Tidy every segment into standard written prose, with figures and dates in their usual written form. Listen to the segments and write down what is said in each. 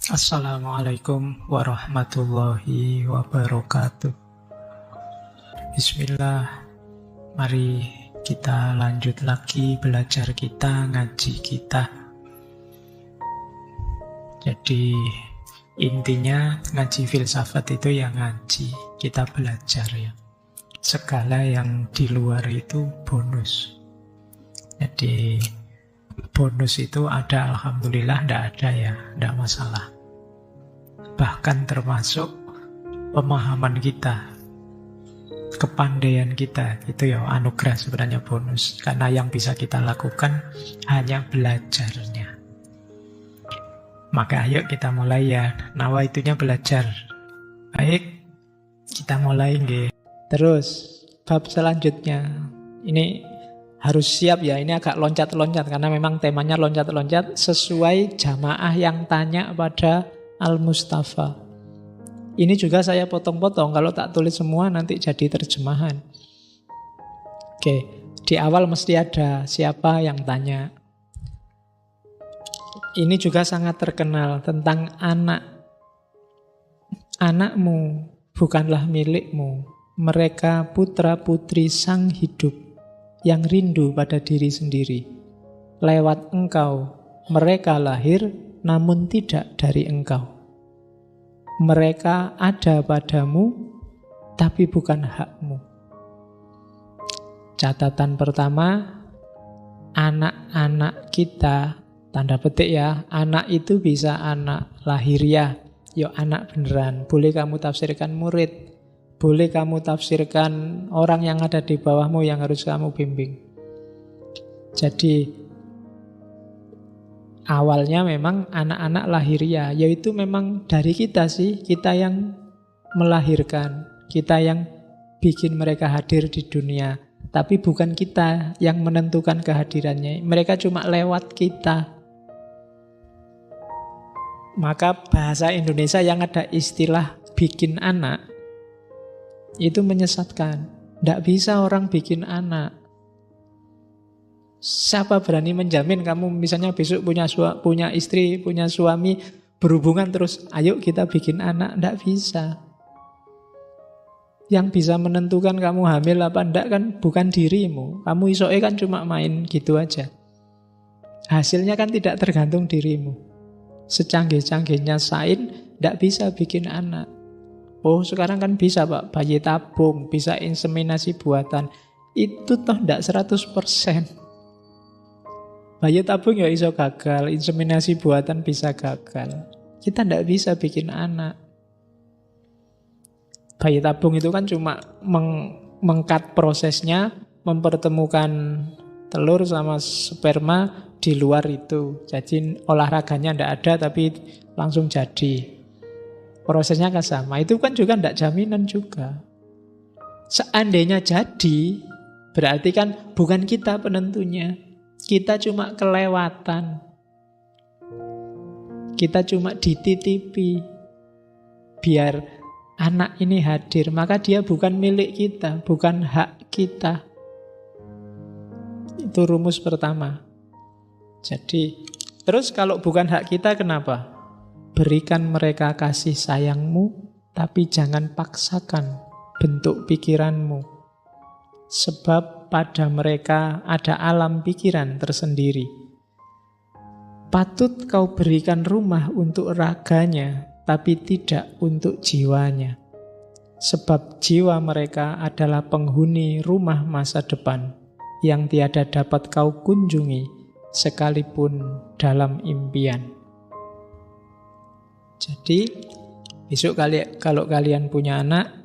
Assalamualaikum warahmatullahi wabarakatuh. Bismillah, mari kita lanjut lagi belajar kita, ngaji kita. Jadi intinya ngaji filsafat itu ya ngaji, kita belajar ya. Segala yang di luar itu bonus. Jadi bonus itu ada, alhamdulillah, tidak ada ya, tidak masalah. Bahkan termasuk pemahaman kita, kepandaian kita, itu ya anugerah sebenarnya, bonus. Karena yang bisa kita lakukan hanya belajarnya. Maka ayo kita mulai ya, nawaitunya belajar. Baik, kita mulai nggih. Terus bab selanjutnya, ini harus siap ya, ini agak loncat-loncat karena memang temanya loncat-loncat sesuai jamaah yang tanya pada Al-Mustafa. Ini juga saya potong-potong, kalau tak tulis semua nanti jadi terjemahan. Oke, di awal mesti ada siapa yang tanya. Ini juga sangat terkenal tentang anak. Anakmu bukanlah milikmu, mereka putra-putri sang hidup yang rindu pada diri sendiri. Lewat engkau, mereka lahir namun tidak dari engkau. Mereka ada padamu, tapi bukan hakmu. Catatan pertama, anak-anak kita, tanda petik ya, anak itu bisa anak lahiriah, yo anak beneran. Boleh kamu tafsirkan murid, boleh kamu tafsirkan orang yang ada di bawahmu yang harus kamu bimbing. Jadi awalnya memang anak-anak lahiriah, yaitu memang dari kita sih, kita yang melahirkan, kita yang bikin mereka hadir di dunia. Tapi bukan kita yang menentukan kehadirannya, mereka cuma lewat kita. Maka bahasa Indonesia yang ada istilah bikin anak, itu menyesatkan. Tidak bisa orang bikin anak. Siapa berani menjamin kamu misalnya besok punya istri, punya suami, berhubungan terus, ayo kita bikin anak? Tidak bisa. Yang bisa menentukan kamu hamil apa enggak kan bukan dirimu. Kamu isoke kan cuma main gitu aja. Hasilnya kan tidak tergantung dirimu. Secanggih-canggihnya sains, tidak bisa bikin anak. Oh sekarang kan bisa Pak, bayi tabung, bisa inseminasi buatan. Itu toh tidak 100%. Bayi tabung ya iso gagal, inseminasi buatan bisa gagal. Kita tidak bisa bikin anak. Bayi tabung itu kan cuma mengkat prosesnya, mempertemukan telur sama sperma di luar itu. Jadi olahraganya tidak ada tapi langsung jadi. Prosesnya kan sama. Itu kan juga tidak jaminan juga. Seandainya jadi, berarti kan bukan kita penentunya. Kita cuma kelewatan. Kita cuma dititipi biar anak ini hadir. Maka dia bukan milik kita, bukan hak kita. Itu rumus pertama. Jadi, terus kalau bukan hak kita kenapa? Berikan mereka kasih sayangmu, tapi jangan paksakan bentuk pikiranmu. Sebab pada mereka ada alam pikiran tersendiri. Patut kau berikan rumah untuk raganya, tapi tidak untuk jiwanya. Sebab jiwa mereka adalah penghuni rumah masa depan yang tiada dapat kau kunjungi sekalipun dalam impian. Jadi, besok kalau kalian punya anak,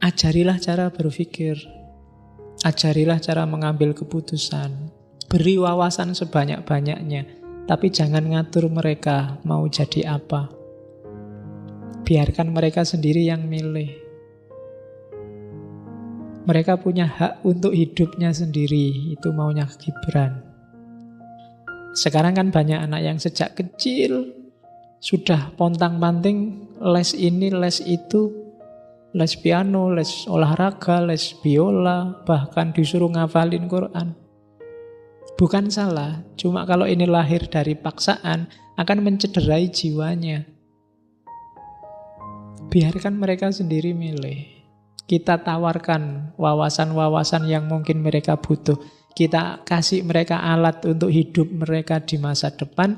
ajarilah cara berpikir, ajarilah cara mengambil keputusan, beri wawasan sebanyak-banyaknya, tapi jangan ngatur mereka mau jadi apa. Biarkan mereka sendiri yang milih. Mereka punya hak untuk hidupnya sendiri, itu maunya Gibran. Sekarang kan banyak anak yang sejak kecil sudah pontang-panting les ini, les itu, les piano, les olahraga, les biola, bahkan disuruh ngafalin Quran. Bukan salah, cuma kalau ini lahir dari paksaan akan mencederai jiwanya. Biarkan mereka sendiri milih. Kita tawarkan wawasan-wawasan yang mungkin mereka butuh. Kita kasih mereka alat untuk hidup mereka di masa depan,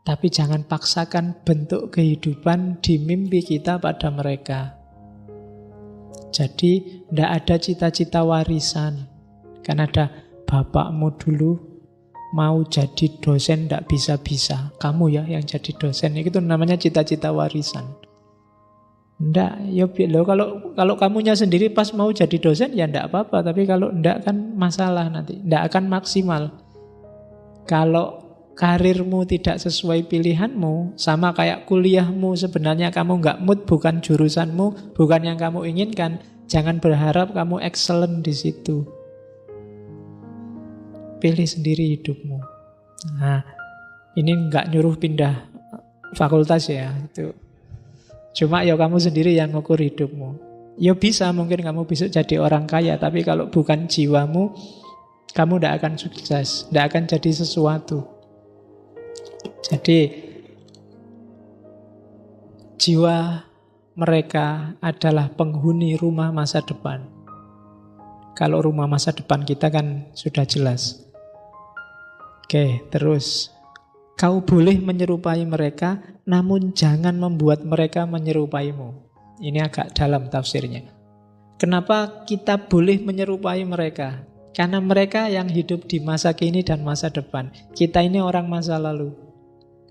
tapi jangan paksakan bentuk kehidupan di mimpi kita pada mereka. Jadi, tidak ada cita-cita warisan. Kan ada bapakmu dulu mau jadi dosen tidak bisa-bisa. Kamu ya yang jadi dosen. Itu namanya cita-cita warisan. Ndak, ya loh, kalau kamunya sendiri pas mau jadi dosen ya ndak apa-apa, tapi kalau ndak kan masalah nanti, ndak akan maksimal. Kalau karirmu tidak sesuai pilihanmu, sama kayak kuliahmu sebenarnya kamu nggak mood, bukan jurusanmu, bukan yang kamu inginkan, jangan berharap kamu excellent di situ. Pilih sendiri hidupmu. Nah, ini nggak nyuruh pindah fakultas ya, itu. Cuma ya kamu sendiri yang ngukur hidupmu. Ya bisa, mungkin kamu bisa jadi orang kaya, tapi kalau bukan jiwamu, kamu tidak akan sukses, tidak akan jadi sesuatu. Jadi, jiwa mereka adalah penghuni rumah masa depan. Kalau rumah masa depan kita kan sudah jelas. Oke, terus. Kau boleh menyerupai mereka, namun jangan membuat mereka menyerupaimu. Ini agak dalam tafsirnya. Kenapa kita boleh menyerupai mereka? Karena mereka yang hidup di masa kini dan masa depan. Kita ini orang masa lalu.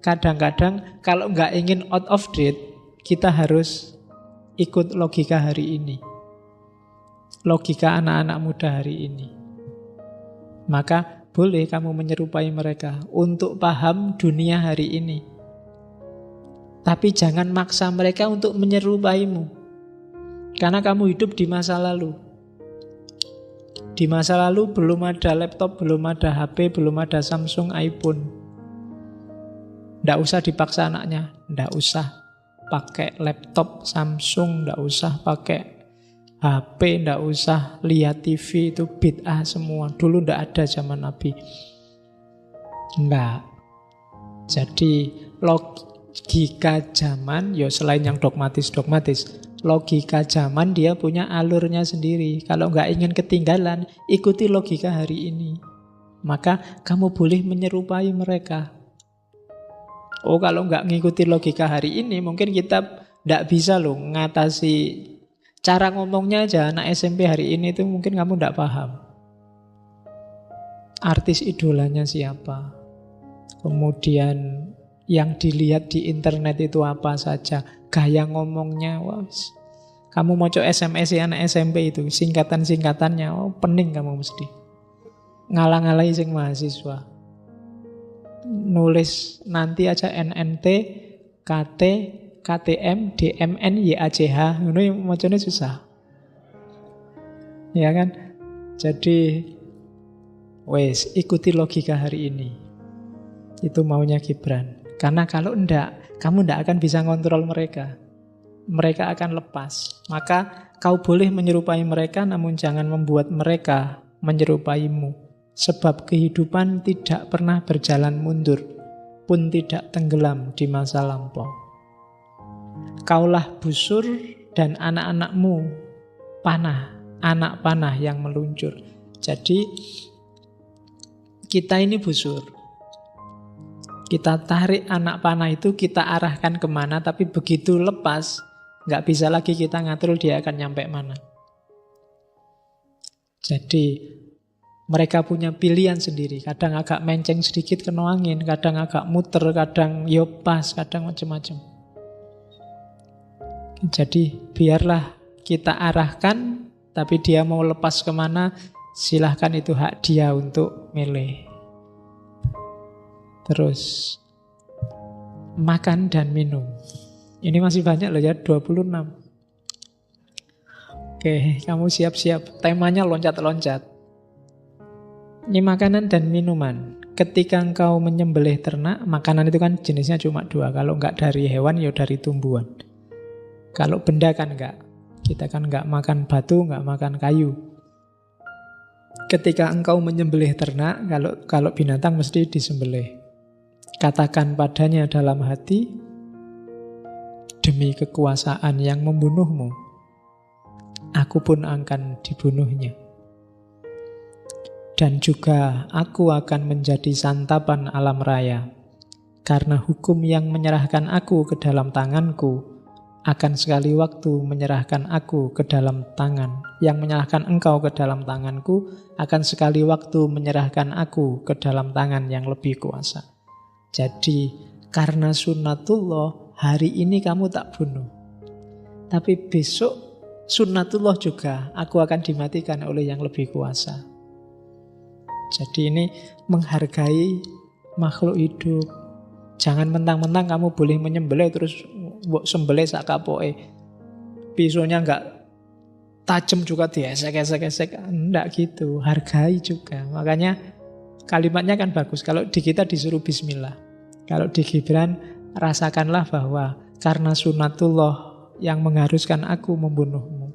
Kadang-kadang kalau nggak ingin out of date, kita harus ikut logika hari ini. Logika anak-anak muda hari ini. Maka boleh kamu menyerupai mereka untuk paham dunia hari ini. Tapi jangan maksa mereka untuk menyerupaimu. Karena kamu hidup di masa lalu. Di masa lalu belum ada laptop, belum ada HP, belum ada Samsung, iPhone. Tidak usah dipaksa anaknya. Tidak usah pakai laptop Samsung, tidak usah pakai HP, tidak usah lihat TV, itu bid'ah semua. Dulu tidak ada zaman Nabi. Enggak. Jadi logika zaman, ya selain yang dogmatis, logika zaman dia punya alurnya sendiri. Kalau nggak ingin ketinggalan, ikuti logika hari ini. Maka kamu boleh menyerupai mereka. Oh, kalau nggak ngikuti logika hari ini, mungkin kita nggak bisa loh ngatasi. Cara ngomongnya aja anak SMP hari ini itu mungkin kamu nggak paham. Artis idolanya siapa? Kemudian yang dilihat di internet itu apa saja? Gaya ngomongnya, wah, kamu mau coba SMS ya anak SMP itu, singkatan-singkatannya, oh pening kamu mesti. Ngalang-ngalai sing mahasiswa. Nulis nanti aja NNT, KT, KTM, DMN, YACH, ini macamnya susah. Ya kan? Jadi, wes ikuti logika hari ini. Itu maunya Gibran. Karena kalau enggak, kamu enggak akan bisa ngontrol mereka. Mereka akan lepas. Maka kau boleh menyerupai mereka, namun jangan membuat mereka menyerupaimu. Sebab kehidupan tidak pernah berjalan mundur, pun tidak tenggelam di masa lampau. Kaulah busur dan anak-anakmu panah, anak panah yang meluncur. Jadi kita ini busur. Kita tarik anak panah itu, kita arahkan kemana, tapi begitu lepas, nggak bisa lagi kita ngatur dia akan nyampe mana. Jadi mereka punya pilihan sendiri. Kadang agak menceng sedikit kena angin, kadang agak muter, kadang yopas, kadang macam-macam. Jadi biarlah kita arahkan, tapi dia mau lepas kemana, silahkan, itu hak dia untuk milih. Terus makan dan minum. Ini masih banyak loh ya, 26. Oke, kamu siap-siap. Temanya loncat-loncat. Ini makanan dan minuman. Ketika engkau menyembelih ternak, makanan itu kan jenisnya cuma 2. Kalau enggak dari hewan, ya dari tumbuhan. Kalau benda kan enggak. Kita kan enggak makan batu, enggak makan kayu. Ketika engkau menyembelih ternak, kalau binatang mesti disembelih. Katakan padanya dalam hati, demi kekuasaan yang membunuhmu, aku pun akan dibunuhnya. Dan juga aku akan menjadi santapan alam raya, karena hukum yang menyerahkan aku ke dalam tanganku akan sekali waktu menyerahkan aku ke dalam tangan. Yang menyerahkan engkau ke dalam tanganku akan sekali waktu menyerahkan aku ke dalam tangan yang lebih kuasa. Jadi karena sunnatullah, hari ini kamu tak bunuh. Tapi besok sunnatullah juga, aku akan dimatikan oleh yang lebih kuasa. Jadi ini menghargai makhluk hidup. Jangan mentang-mentang kamu boleh menyembelih terus sembelih sak kapoke. Pisaunya enggak tajam juga diesek-esek-esek. Enggak gitu, hargai juga. Makanya kalimatnya kan bagus. Kalau di kita disuruh bismillah. Kalau di Gibran, rasakanlah bahwa karena sunnatullah yang mengharuskan aku membunuhmu.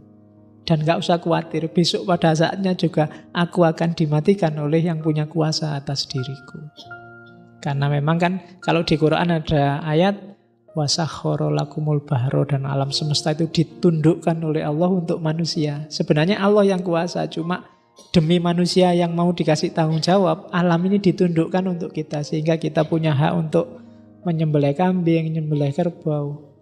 Dan gak usah khawatir, besok pada saatnya juga aku akan dimatikan oleh yang punya kuasa atas diriku. Karena memang kan kalau di Quran ada ayat wasakhkhara lakumul bahra, dan alam semesta itu ditundukkan oleh Allah untuk manusia. Sebenarnya Allah yang kuasa, cuma demi manusia yang mau dikasih tanggung jawab, alam ini ditundukkan untuk kita, sehingga kita punya hak untuk menyembelih kambing, menyembelih kerbau.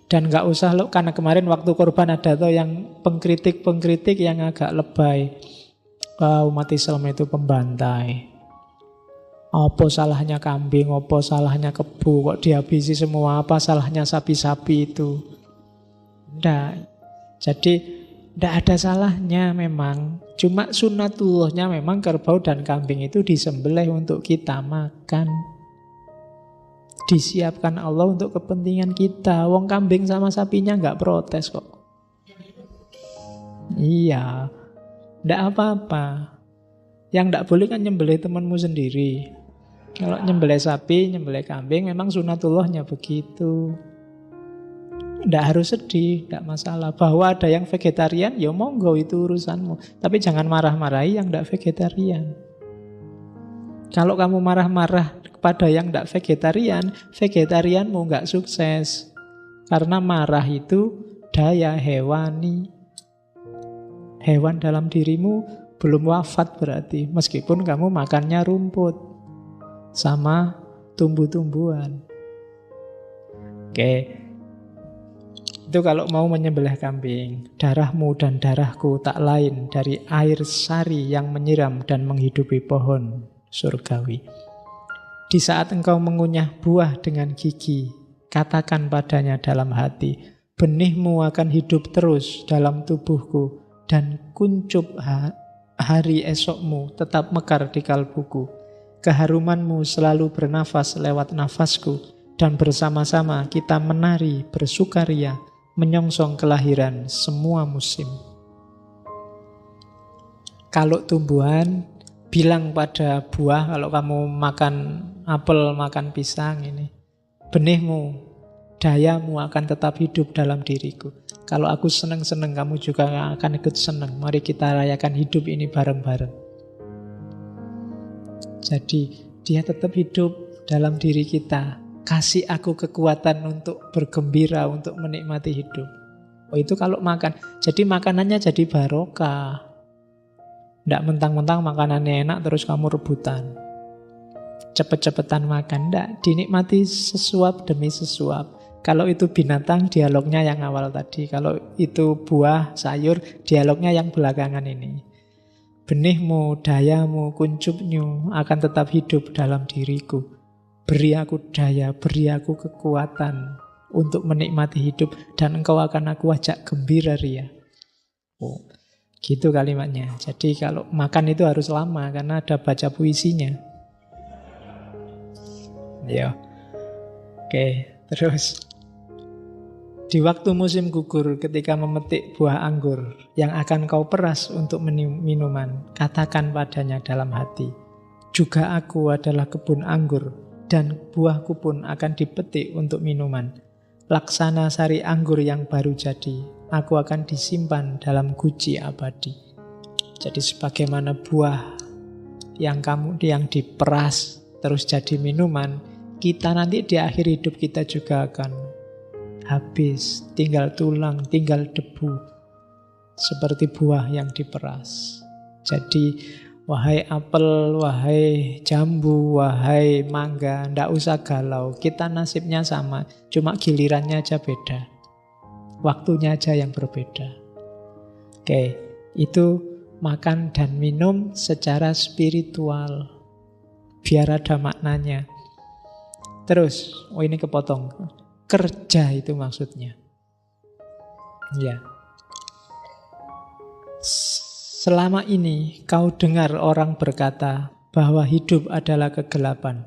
Dan gak usah loh, karena kemarin waktu korban ada tuh yang pengkritik yang agak lebay. Umat Islam itu pembantai. Apa salahnya kambing, apa salahnya kebu, kok dihabisi semua, apa salahnya sapi-sapi itu. Nggak. Jadi nggak ada salahnya memang. Cuma sunnatullahnya memang kerbau dan kambing itu disembelih untuk kita makan. Disiapkan Allah untuk kepentingan kita. Wong kambing sama sapinya nggak protes kok. Iya, nggak apa-apa. Yang nggak boleh kan nyembelih temanmu sendiri. Kalau nyembelih sapi, nyembelih kambing, memang sunnatullahnya begitu. Nggak harus sedih, nggak masalah. Bahwa ada yang vegetarian, ya monggo itu urusanmu. Tapi jangan marah-marahi yang nggak vegetarian. Kalau kamu marah-marah kepada yang nggak vegetarian, vegetarianmu nggak sukses. Karena marah itu daya hewani. Hewan dalam dirimu belum wafat berarti, meskipun kamu makannya rumput sama tumbuh-tumbuhan. Oke. Itu kalau mau menyembelih kambing. Darahmu dan darahku tak lain dari air sari yang menyiram dan menghidupi pohon surgawi. Di saat engkau mengunyah buah dengan gigi, katakan padanya dalam hati, benihmu akan hidup terus dalam tubuhku, dan kuncup hari esokmu tetap mekar di kalbuku. Keharumanmu selalu bernafas lewat nafasku, dan bersama-sama kita menari bersukaria, menyongsong kelahiran semua musim. Kalau tumbuhan, bilang pada buah, kalau kamu makan apel, makan pisang ini, benihmu, dayamu akan tetap hidup dalam diriku. Kalau aku senang-senang, kamu juga akan ikut senang. Mari kita rayakan hidup ini bareng-bareng. Jadi dia tetap hidup dalam diri kita. Kasih aku kekuatan untuk bergembira, untuk menikmati hidup. Oh, itu kalau makan. Jadi makanannya jadi barokah. Nggak mentang-mentang makanannya enak terus kamu rebutan. Cepet-cepetan makan. Nggak, dinikmati sesuap demi sesuap. Kalau itu binatang, dialognya yang awal tadi. Kalau itu buah, sayur, dialognya yang belakangan ini. Benihmu, dayamu, kuncupnya akan tetap hidup dalam diriku. Beri aku daya, beri aku kekuatan untuk menikmati hidup, dan engkau akan aku ajak gembira ria. Oh, gitu kalimatnya. Jadi kalau makan itu harus lama karena ada baca puisinya. Ya. Oke, terus. Di waktu musim gugur, ketika memetik buah anggur yang akan kau peras untuk minuman, katakan padanya dalam hati, juga aku adalah kebun anggur, dan buahku pun akan dipetik untuk minuman. Laksana sari anggur yang baru jadi, aku akan disimpan dalam guci abadi. Jadi sebagaimana buah yang diperas terus jadi minuman, kita nanti di akhir hidup kita juga akan habis, tinggal tulang, tinggal debu, seperti buah yang diperas. Jadi wahai apel, wahai jambu, wahai mangga, ndak usah galau, kita nasibnya sama, cuma gilirannya aja beda, waktunya aja yang berbeda. Oke, itu makan dan minum secara spiritual, biar ada maknanya. Terus, ini kepotong. Kerja itu maksudnya. Ya. Selama ini kau dengar orang berkata bahwa hidup adalah kegelapan,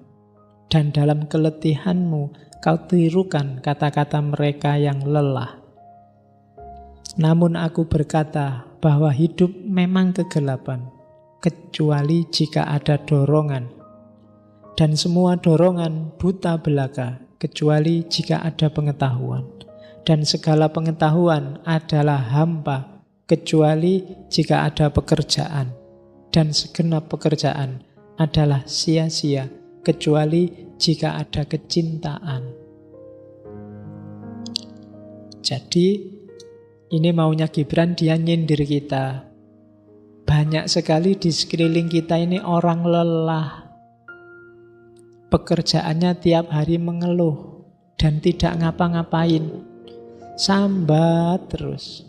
dan dalam keletihanmu kau tirukan kata-kata mereka yang lelah. Namun aku berkata bahwa hidup memang kegelapan, kecuali jika ada dorongan. Dan semua dorongan buta belaka, kecuali jika ada pengetahuan. Dan segala pengetahuan adalah hampa, kecuali jika ada pekerjaan. Dan segenap pekerjaan adalah sia-sia, kecuali jika ada kecintaan. Jadi, ini maunya Gibran, dia nyindir kita. Banyak sekali di sekeliling kita ini orang lelah. Pekerjaannya tiap hari mengeluh dan tidak ngapa-ngapain. Sambat terus.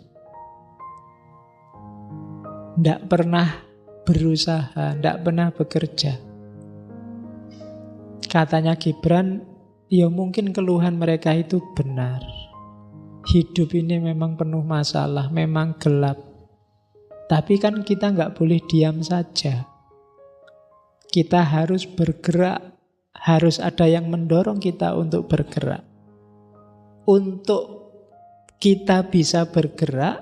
Tidak pernah berusaha, tidak pernah bekerja. Katanya Gibran, ya mungkin keluhan mereka itu benar. Hidup ini memang penuh masalah, memang gelap. Tapi kan kita nggak boleh diam saja. Kita harus bergerak, harus ada yang mendorong kita untuk bergerak. Untuk kita bisa bergerak,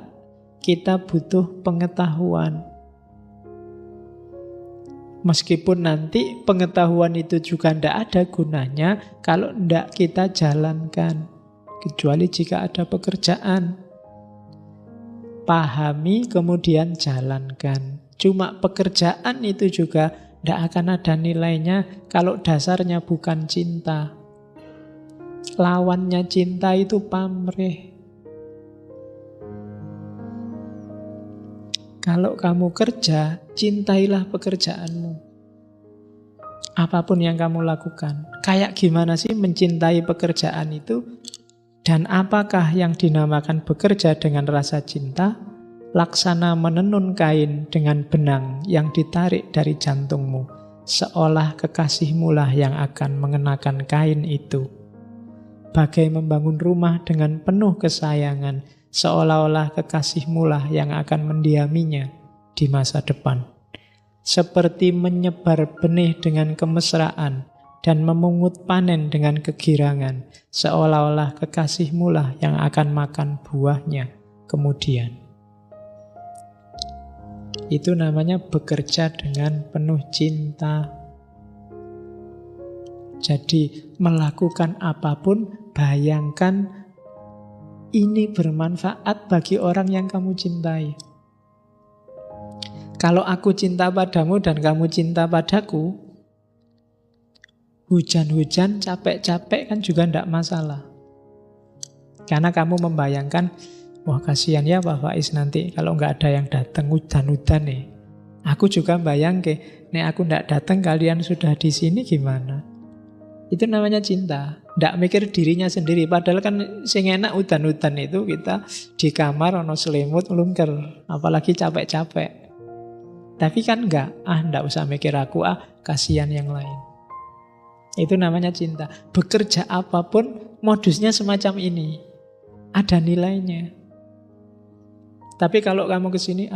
kita butuh pengetahuan. Meskipun nanti pengetahuan itu juga tidak ada gunanya kalau tidak kita jalankan. Kecuali jika ada pekerjaan. Pahami kemudian jalankan. Cuma pekerjaan itu juga tidak akan ada nilainya kalau dasarnya bukan cinta. Lawannya cinta itu pamrih. Kalau kamu kerja, cintailah pekerjaanmu. Apapun yang kamu lakukan. Kayak gimana sih mencintai pekerjaan itu? Dan apakah yang dinamakan bekerja dengan rasa cinta? Laksana menenun kain dengan benang yang ditarik dari jantungmu, seolah kekasihmulah yang akan mengenakan kain itu. Bagai membangun rumah dengan penuh kesayangan, seolah-olah kekasihmulah yang akan mendiaminya di masa depan. Seperti menyebar benih dengan kemesraan dan memungut panen dengan kegirangan, seolah-olah kekasihmulah yang akan makan buahnya kemudian. Itu namanya bekerja dengan penuh cinta. Jadi melakukan apapun, bayangkan ini bermanfaat bagi orang yang kamu cintai. Kalau aku cinta padamu dan kamu cinta padaku, hujan-hujan, capek-capek kan juga tidak masalah. Karena kamu membayangkan, wah kasihan ya Pak Faiz nanti kalau nggak ada yang datang, hujan-hujan nih. Aku juga bayangke, nek aku nggak datang kalian sudah di sini gimana? Itu namanya cinta. Nggak mikir dirinya sendiri. Padahal kan sing enak hujan-hujan itu kita di kamar ono selimut ngelungker, apalagi capek-capek. Tapi kan nggak usah mikir aku, kasihan yang lain. Itu namanya cinta. Bekerja apapun modusnya semacam ini. Ada nilainya. Tapi kalau kamu kesini,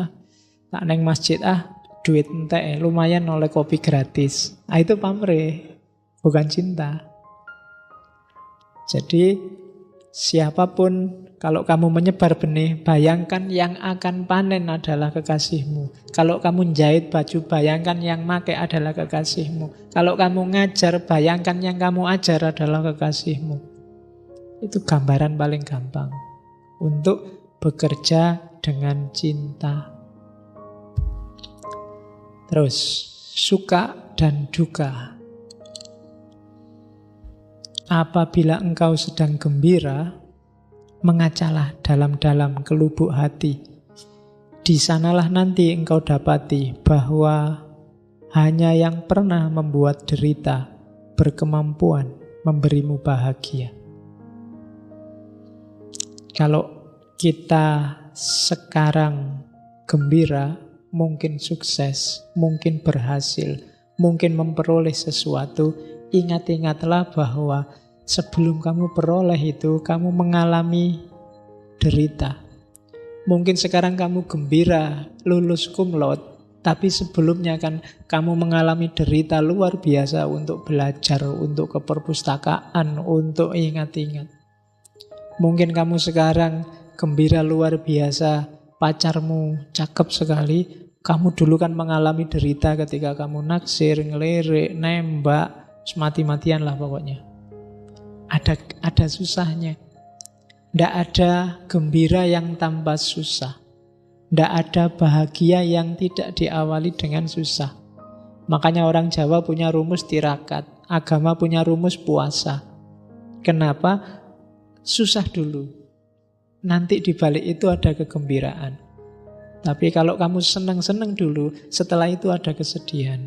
tak neng masjid, duit entek, lumayan oleh kopi gratis. Itu pamrih, bukan cinta. Jadi siapapun, kalau kamu menyebar benih, bayangkan yang akan panen adalah kekasihmu. Kalau kamu jahit baju, bayangkan yang make adalah kekasihmu. Kalau kamu ngajar, bayangkan yang kamu ajar adalah kekasihmu. Itu gambaran paling gampang untuk bekerja dengan cinta. Terus, suka dan duka. Apabila engkau sedang gembira, mengacalah dalam-dalam ke lubuk hati. Di sanalah nanti engkau dapati bahwa hanya yang pernah membuat derita berkemampuan memberimu bahagia. Kalau kita sekarang gembira, mungkin sukses, mungkin berhasil, mungkin memperoleh sesuatu, ingat-ingatlah bahwa sebelum kamu peroleh itu, kamu mengalami derita. Mungkin sekarang kamu gembira, lulus cum laude, tapi sebelumnya kan kamu mengalami derita luar biasa untuk belajar, untuk ke perpustakaan, untuk ingat-ingat. Mungkin kamu sekarang gembira luar biasa, pacarmu cakep sekali. Kamu dulu kan mengalami derita ketika kamu naksir, ngelirik, nembak, mati-matian lah pokoknya. Ada susahnya. Tidak ada gembira yang tanpa susah. Tidak ada bahagia yang tidak diawali dengan susah. Makanya orang Jawa punya rumus tirakat, agama punya rumus puasa. Kenapa? Susah dulu. Nanti di balik itu ada kegembiraan. Tapi kalau kamu senang-senang dulu, setelah itu ada kesedihan.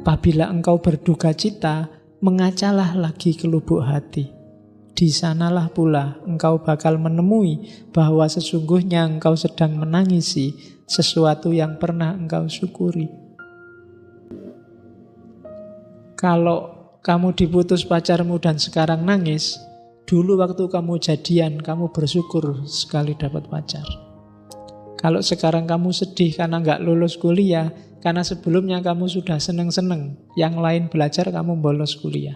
Apabila engkau berduka cita, mengacalah lagi ke lubuk hati. Di sanalah pula engkau bakal menemui bahwa sesungguhnya engkau sedang menangisi sesuatu yang pernah engkau syukuri. Kalau kamu diputus pacarmu dan sekarang nangis, dulu waktu kamu jadian, kamu bersyukur sekali dapat pacar. Kalau sekarang kamu sedih karena nggak lulus kuliah, karena sebelumnya kamu sudah seneng-seneng, yang lain belajar, kamu bolos kuliah.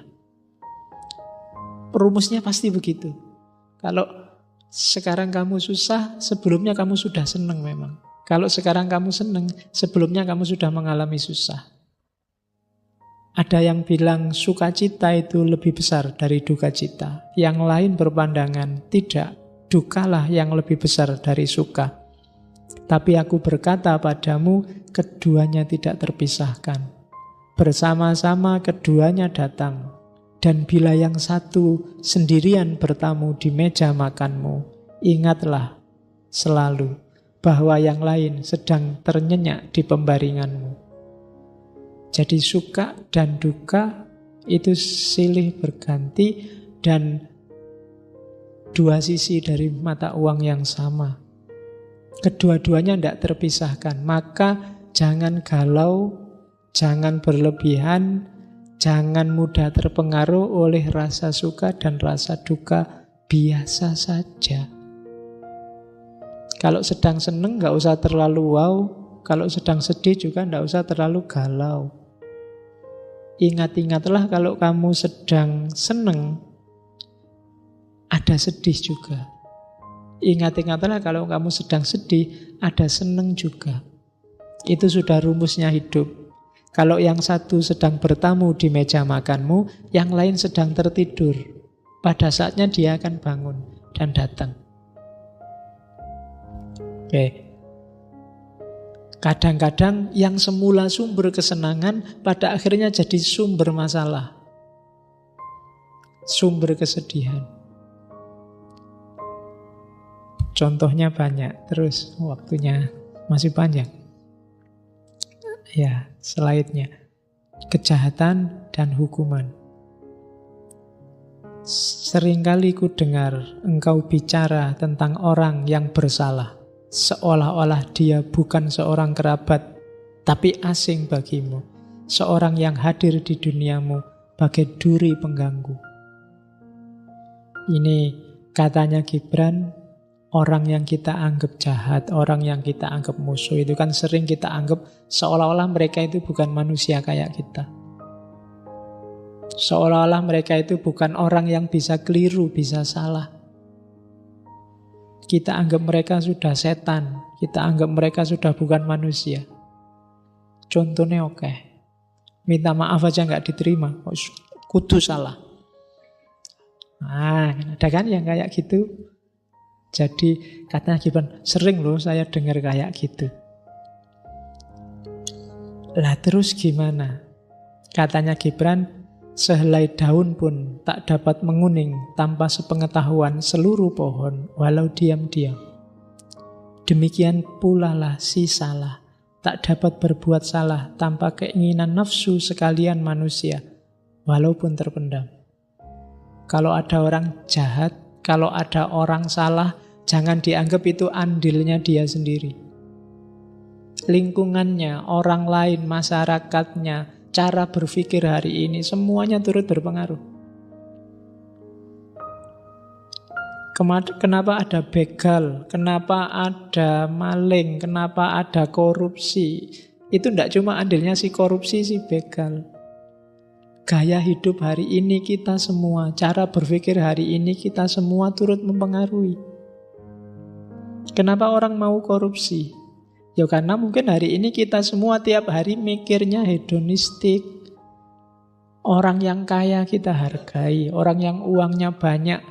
Rumusnya pasti begitu. Kalau sekarang kamu susah, sebelumnya kamu sudah seneng memang. Kalau sekarang kamu seneng, sebelumnya kamu sudah mengalami susah. Ada yang bilang sukacita itu lebih besar dari duka cita. Yang lain berpandangan tidak, dukalah yang lebih besar dari suka. Tapi aku berkata padamu, keduanya tidak terpisahkan. Bersama-sama keduanya datang. Dan bila yang satu sendirian bertamu di meja makanmu, ingatlah selalu bahwa yang lain sedang ternyenyak di pembaringanmu. Jadi suka dan duka itu silih berganti dan dua sisi dari mata uang yang sama. Kedua-duanya tidak terpisahkan. Maka jangan galau, jangan berlebihan, jangan mudah terpengaruh oleh rasa suka dan rasa duka. Biasa saja. Kalau sedang seneng nggak usah terlalu wow. Kalau sedang sedih juga nggak usah terlalu galau. Ingat-ingatlah kalau kamu sedang seneng, ada sedih juga. Ingat-ingatlah kalau kamu sedang sedih, ada seneng juga. Itu sudah rumusnya hidup. Kalau yang satu sedang bertamu di meja makanmu, yang lain sedang tertidur. Pada saatnya dia akan bangun dan datang. Oke. Kadang-kadang yang semula sumber kesenangan pada akhirnya jadi sumber masalah. Sumber kesedihan. Contohnya banyak. Terus waktunya masih panjang. Ya, slide-nya. Kejahatan dan hukuman. Seringkali ku dengar engkau bicara tentang orang yang bersalah. Seolah-olah dia bukan seorang kerabat, tapi asing bagimu. Seorang yang hadir di duniamu bagai duri pengganggu. Ini katanya Gibran, orang yang kita anggap jahat, orang yang kita anggap musuh, itu kan sering kita anggap seolah-olah mereka itu bukan manusia kayak kita. Seolah-olah mereka itu bukan orang yang bisa keliru, bisa salah. Kita anggap mereka sudah setan. Kita anggap mereka sudah bukan manusia. Contohnya oke. Minta maaf aja nggak diterima. Kudu salah. Nah, ada kan yang kayak gitu. Jadi katanya Gibran, sering loh saya dengar kayak gitu. Lah terus gimana? Katanya Gibran, sehelai daun pun tak dapat menguning tanpa sepengetahuan seluruh pohon, walau diam-diam. Demikian pula lah si salah, tak dapat berbuat salah tanpa keinginan nafsu sekalian manusia, walaupun terpendam. Kalau ada orang jahat, kalau ada orang salah, jangan dianggap itu andilnya dia sendiri. Lingkungannya, orang lain, masyarakatnya, cara berpikir hari ini, semuanya turut berpengaruh. Kenapa ada begal, kenapa ada maling, kenapa ada korupsi? Itu tidak cuma andilnya si korupsi, si begal. Gaya hidup hari ini kita semua, cara berpikir hari ini kita semua turut mempengaruhi. Kenapa orang mau korupsi? Ya karena mungkin hari ini kita semua tiap hari mikirnya hedonistik. Orang yang kaya kita hargai, orang yang uangnya banyak,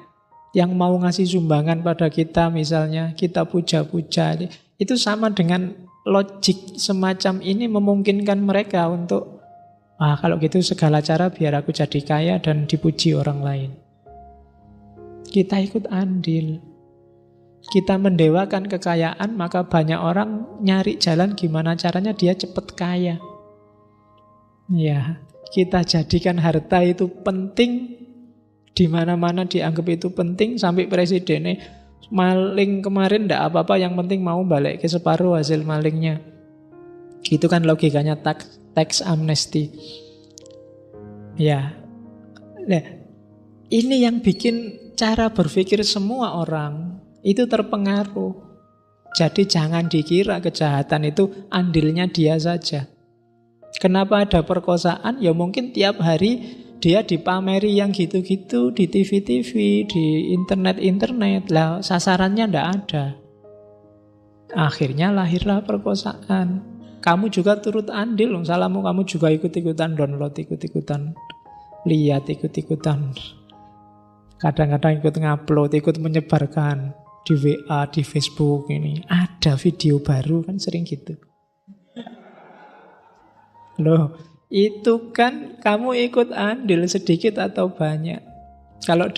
yang mau ngasih sumbangan pada kita misalnya, kita puja-puja. Itu sama dengan logik semacam ini memungkinkan mereka untuk, kalau gitu segala cara biar aku jadi kaya dan dipuji orang lain. Kita ikut andil. Kita mendewakan kekayaan, maka banyak orang nyari jalan gimana caranya dia cepat kaya. Ya, kita jadikan harta itu penting, di mana-mana dianggap itu penting, sampai presidennya maling kemarin ndak apa-apa, yang penting mau balik ke separuh hasil malingnya. Itu kan logikanya tax amnesty. Ya, nah, ini yang bikin cara berpikir semua orang itu terpengaruh. Jadi jangan dikira kejahatan itu andilnya dia saja. Kenapa ada perkosaan? Ya mungkin tiap hari dia dipameri yang gitu-gitu di TV-TV, di internet-internet. Lah sasarannya ndak ada. Akhirnya lahirlah perkosaan. Kamu juga turut andil, salahmu kamu juga ikut-ikutan download, ikut-ikutan lihat, ikut-ikutan. Kadang-kadang ikut ngupload, ikut menyebarkan di WA, di Facebook ini. Ada video baru kan sering gitu. Loh, itu kan kamu ikut andil sedikit atau banyak. Kalau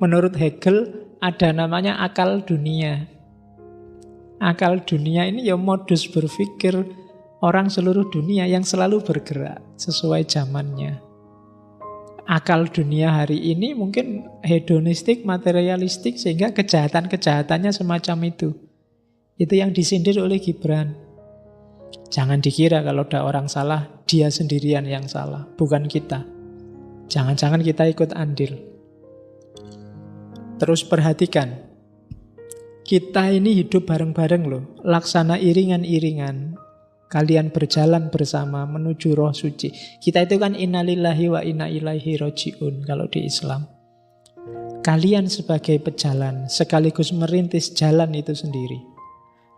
menurut Hegel ada namanya akal dunia. Akal dunia ini ya modus berpikir orang seluruh dunia yang selalu bergerak sesuai zamannya. Akal dunia hari ini mungkin hedonistik, materialistik, sehingga kejahatan-kejahatannya semacam itu. Itu yang disindir oleh Gibran. Jangan dikira kalau ada orang salah, dia sendirian yang salah, bukan kita. Jangan-jangan kita ikut andil. Terus perhatikan, kita ini hidup bareng-bareng loh, laksana iringan-iringan. Kalian berjalan bersama menuju roh suci. Kita itu kan innalillahi wa inna ilaihi roji'un kalau di Islam. Kalian sebagai pejalan sekaligus merintis jalan itu sendiri.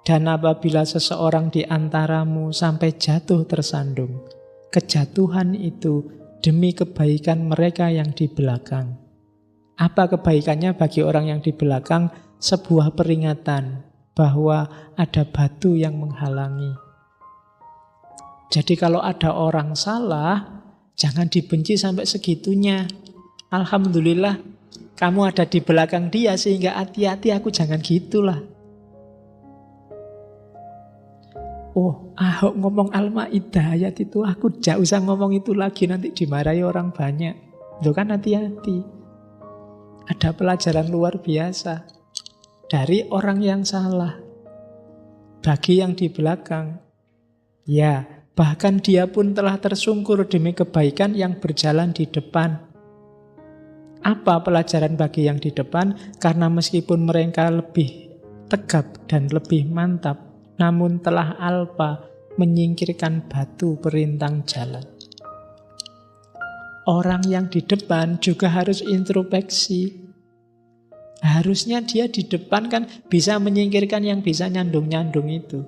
Dan apabila seseorang di antaramu sampai jatuh tersandung, kejatuhan itu demi kebaikan mereka yang di belakang. Apa kebaikannya bagi orang yang di belakang? Sebuah peringatan bahwa ada batu yang menghalangi. Jadi kalau ada orang salah, jangan dibenci sampai segitunya. Alhamdulillah, kamu ada di belakang dia sehingga hati-hati, aku jangan gitulah. Oh, Ahok ngomong Al-Maidah ayat itu, aku gak usah ngomong itu lagi, nanti dimarahi orang banyak. Itu kan hati-hati. Ada pelajaran luar biasa dari orang yang salah bagi yang di belakang. Ya, bahkan dia pun telah tersungkur demi kebaikan yang berjalan di depan. Apa pelajaran bagi yang di depan? Karena meskipun mereka lebih tegap dan lebih mantap, namun telah alpa menyingkirkan batu perintang jalan. Orang yang di depan juga harus introspeksi. Harusnya dia di depan kan bisa menyingkirkan yang bisa nyandung-nyandung itu.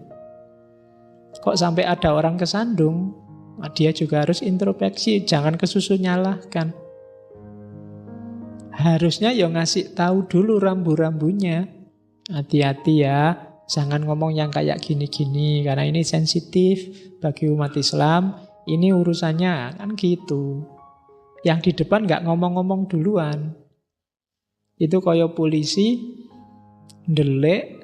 Kok sampai ada orang kesandung? Dia juga harus introspeksi, jangan kesusu nyalahkan. Harusnya ya ngasih tahu dulu rambu-rambunya. Hati-hati ya, Jangan ngomong yang kayak gini-gini, karena ini sensitif bagi umat Islam. Ini urusannya, kan gitu. Yang di depan nggak ngomong-ngomong duluan. Itu kayak polisi, ndelek,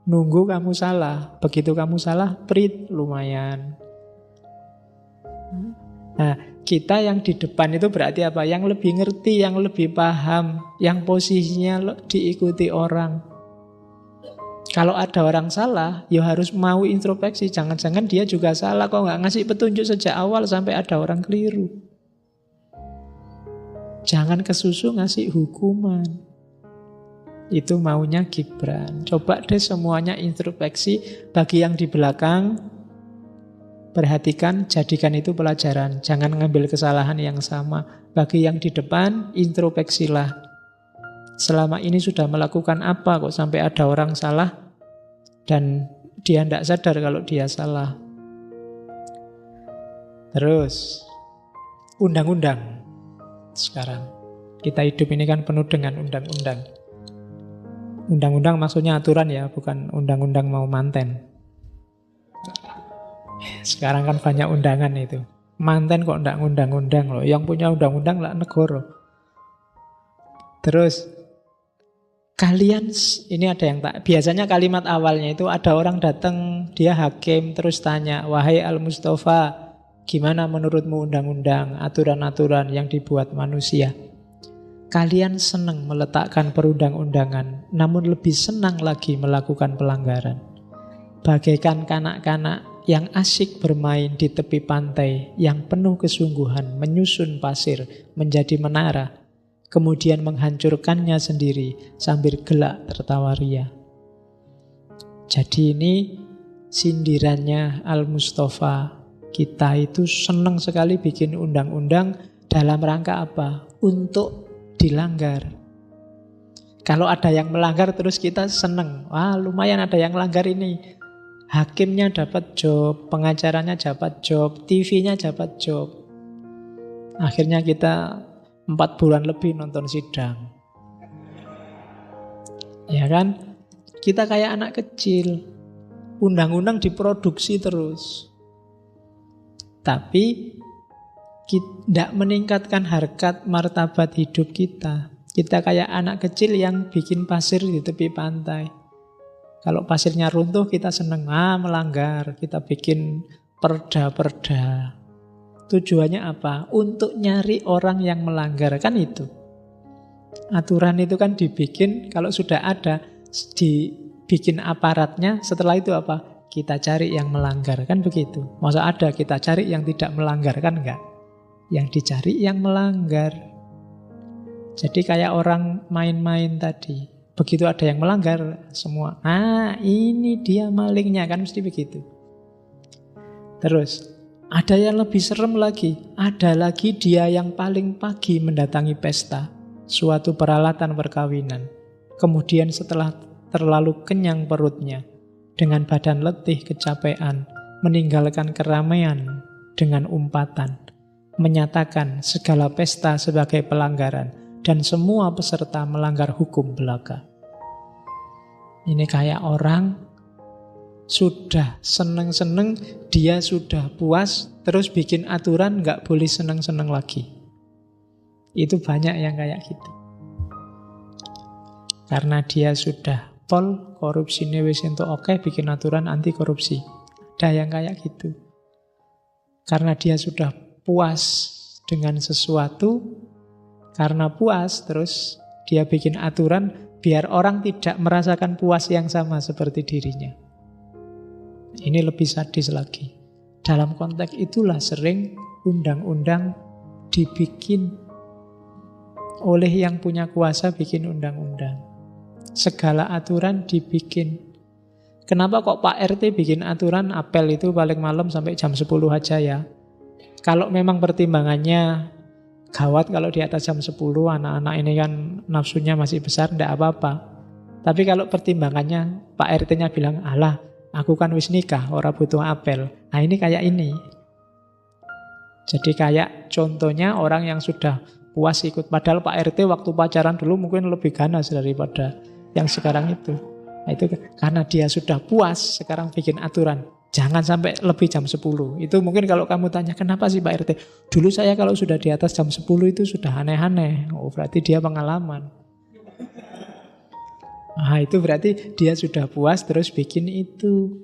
nunggu kamu salah. Begitu kamu salah, prit, lumayan. Nah, kita yang di depan itu berarti apa? Yang lebih ngerti, yang lebih paham, yang posisinya diikuti orang. Kalau ada orang salah, ya harus mau introspeksi. Jangan-jangan dia juga salah, kok nggak ngasih petunjuk sejak awal sampai ada orang keliru. Jangan kesusu ngasih hukuman. Itu maunya Gibran. Coba deh semuanya introspeksi. Bagi yang di belakang, perhatikan, jadikan itu pelajaran. Jangan ngambil kesalahan yang sama. Bagi yang di depan, introspeksilah. Selama ini sudah melakukan apa kok sampai ada orang salah dan dia tidak sadar kalau dia salah. Terus, undang-undang. Sekarang, kita hidup ini kan penuh dengan undang-undang. Undang-undang maksudnya aturan ya, bukan undang-undang mau manten. Sekarang kan banyak undangan itu. Manten kok ndak undang-undang loh. Yang punya undang-undang lah negara. Terus kalian, ini ada yang tak, biasanya kalimat awalnya itu ada orang datang, dia hakim, terus tanya, wahai Al-Mustafa, gimana menurutmu undang-undang, aturan-aturan yang dibuat manusia? Kalian senang meletakkan perundang-undangan, namun lebih senang lagi melakukan pelanggaran. Bagaikan kanak-kanak yang asyik bermain di tepi pantai, yang penuh kesungguhan menyusun pasir menjadi menara, kemudian menghancurkannya sendiri sambil gelak tertawa ria. Jadi ini sindirannya Al-Mustafa. Kita itu senang sekali bikin undang-undang dalam rangka apa? Untuk dilanggar. Kalau ada yang melanggar terus kita senang. Wah, lumayan ada yang melanggar ini. Hakimnya dapat job, pengacaranya dapat job, TV-nya dapat job. Akhirnya kita 4 bulan lebih nonton sidang. Ya kan? Kita kayak anak kecil. Undang-undang diproduksi terus. Tapi tidak meningkatkan harkat martabat hidup kita. Kita kayak anak kecil yang bikin pasir di tepi pantai. Kalau pasirnya runtuh kita seneng, melanggar. Kita bikin perda-perda. Tujuannya apa? Untuk nyari orang yang melanggar, kan itu. Aturan itu kan dibikin, kalau sudah ada, dibikin aparatnya, setelah itu apa? Kita cari yang melanggar, kan begitu. Masa ada kita cari yang tidak melanggar, kan enggak? Yang dicari yang melanggar. Jadi kayak orang main-main tadi. Begitu ada yang melanggar, semua, ini dia malingnya, kan mesti begitu. Terus, ada yang lebih serem lagi. Ada lagi dia yang paling pagi mendatangi pesta, suatu peralatan perkawinan. Kemudian setelah terlalu kenyang perutnya, dengan badan letih kecapean, meninggalkan keramaian dengan umpatan, menyatakan segala pesta sebagai pelanggaran, dan semua peserta melanggar hukum belaka. Ini kayak orang sudah seneng-seneng, dia sudah puas, terus bikin aturan nggak boleh seneng-seneng lagi. Itu banyak yang kayak gitu. Karena dia sudah pol, korupsi ini wis entuk oke, bikin aturan anti korupsi. Ada yang kayak gitu. Karena dia sudah puas dengan sesuatu, karena puas terus dia bikin aturan biar orang tidak merasakan puas yang sama seperti dirinya. Ini lebih sadis lagi. Dalam konteks itulah sering undang-undang dibikin oleh yang punya kuasa, bikin undang-undang. Segala aturan dibikin. Kenapa kok Pak RT bikin aturan apel itu paling malam sampai jam 10 aja ya? Kalau memang pertimbangannya gawat kalau di atas jam 10, anak-anak ini kan nafsunya masih besar, tidak apa-apa. Tapi kalau pertimbangannya Pak RT-nya bilang, alah, aku kan wis nikah, ora butuh apel. Nah ini kayak ini. Jadi kayak contohnya orang yang sudah puas ikut. Padahal Pak RT waktu pacaran dulu mungkin lebih ganas daripada yang sekarang itu. Nah, itu karena dia sudah puas, sekarang bikin aturan. Jangan sampai lebih jam 10. Itu mungkin kalau kamu tanya, kenapa sih Pak RT? Dulu saya kalau sudah di atas jam 10 itu sudah aneh-aneh. Oh, berarti dia pengalaman. Nah, itu berarti dia sudah puas terus bikin itu.